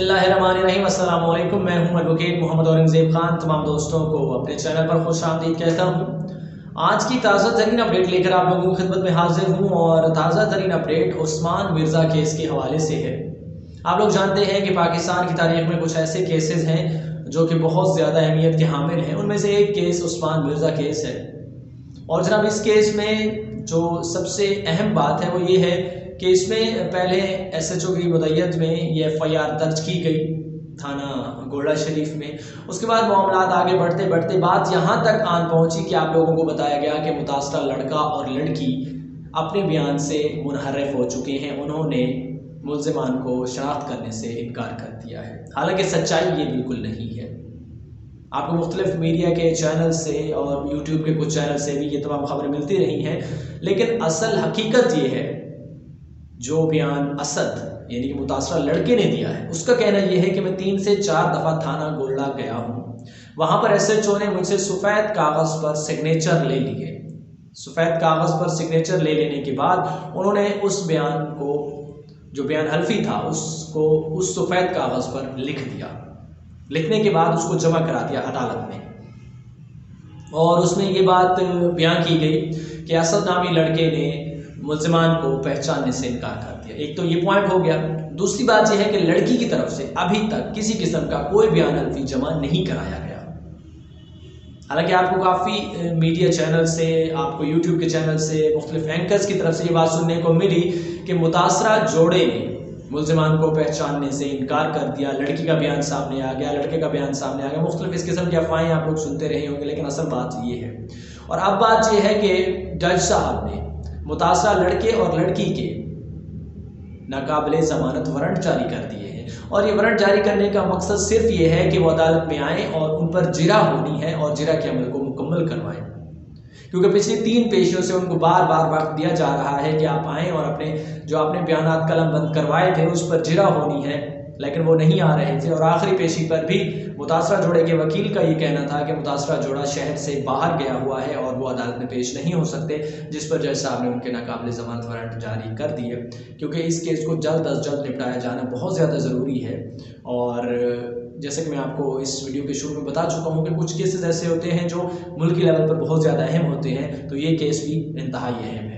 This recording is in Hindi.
बिस्मिल्लाहिर्रहमानिर्रहीम। अस्सलाम वालेकुम। मैं हूं एडवोकेट मोहम्मद औरंगज़ेब खान। तमाम दोस्तों को अपने चैनल पर खुशामदीद कहता हूं। आज की ताज़ा तरीन अपडेट लेकर आप लोगों की खिदमत में हाजिर हूं और ताज़ा तरीन अपडेट उस्मान मिर्ज़ा केस के हवाले से है। आप लोग जानते हैं कि पाकिस्तान की तारीख में कुछ ऐसे केसेस हैं जो कि बहुत ज़्यादा अहमियत के हामिल हैं। उनमें से एक केस उस्मान मिर्ज़ा केस है और जनाब इस केस में जो सबसे अहम बात है वो ये है कि इसमें पहले SHO की मुद्दत में ये FIR दर्ज की गई थाना गोड़ा शरीफ में। उसके बाद मामला आगे बढ़ते बढ़ते बात यहाँ तक आन पहुँची कि आप लोगों को बताया गया कि मुतासरा लड़का और लड़की अपने बयान से मुनहरफ हो चुके हैं। उन्होंने मुल्ज़िमान को शनाख्त करने से इनकार कर दिया है। हालांकि सच्चाई ये बिल्कुल नहीं है। आपको मुख्तलिफ मीडिया के चैनल से और यूट्यूब के कुछ चैनल से भी ये तमाम खबरें मिलती रही हैं, लेकिन असल हकीकत ये है जो बयान असद यानी कि मुतासरा लड़के ने दिया है उसका कहना यह है कि मैं 3 से 4 दफ़ा थाना गोल्डा गया हूँ। वहाँ पर SHO ने मुझसे सफ़ेद कागज़ पर सिग्नेचर ले लिए। सफ़ेद कागज़ पर सिग्नेचर ले लेने के बाद उन्होंने उस बयान को, जो बयान हल्फी था, उसको उस सफ़ेद कागज़ पर लिख दिया। लिखने के बाद उसको जमा करा दिया अदालत में और उसमें ये बात बयान की गई कि असद नामी लड़के ने मुल्ज़िमान को पहचानने से इनकार कर दिया। एक तो ये पॉइंट हो गया। दूसरी बात यह है कि लड़की की तरफ से अभी तक किसी किस्म का कोई बयान हल्फी जमा नहीं कराया गया। हालांकि आपको काफ़ी मीडिया चैनल से, आपको यूट्यूब के चैनल से, मुख्तलिफ एंकर्स की तरफ से ये बात सुनने को मिली कि मुतासरा जोड़े ने मुल्ज़िमान को पहचानने से इनकार कर दिया। लड़की का बयान सामने आ गया, लड़के का बयान सामने आ गया। मुख्तलिफ इस किस्म की अफवाहें आप लोग सुनते रहे होंगे, लेकिन असल बात ये है। और अब बात यह है कि जज साहब ने मुतासरा लड़के और लड़की के नाकाबिले ज़मानत वारंट जारी कर दिए हैं और ये वारंट जारी करने का मकसद सिर्फ ये है कि वो अदालत में आएँ और उन पर जिरा होनी है और जिरा के अमल को मुकम्मल करवाएं। क्योंकि पिछली 3 पेशियों से उनको बार बार वक्त दिया जा रहा है कि आप आएँ और अपने जो आपने बयानात कलम बंद करवाए थे उस पर जिरा होनी है, लेकिन वो नहीं आ रहे थे। और आखिरी पेशी पर भी मुतासरा जोड़े के वकील का ये कहना था कि मुतासरा जोड़ा शहर से बाहर गया हुआ है और वो अदालत में पेश नहीं हो सकते, जिस पर जज साहब ने उनके नाकाबिले ज़मानत वारंट जारी कर दिए। क्योंकि इस केस को जल्द अज जल्द निपटाया जाना बहुत ज़्यादा ज़रूरी है। और जैसे कि मैं आपको इस वीडियो के शुरू में बता चुका हूँ कि कुछ केसेस ऐसे होते हैं जो मुल्की लेवल पर बहुत ज़्यादा अहम होते हैं, तो ये केस भी इंतहाई अहम है।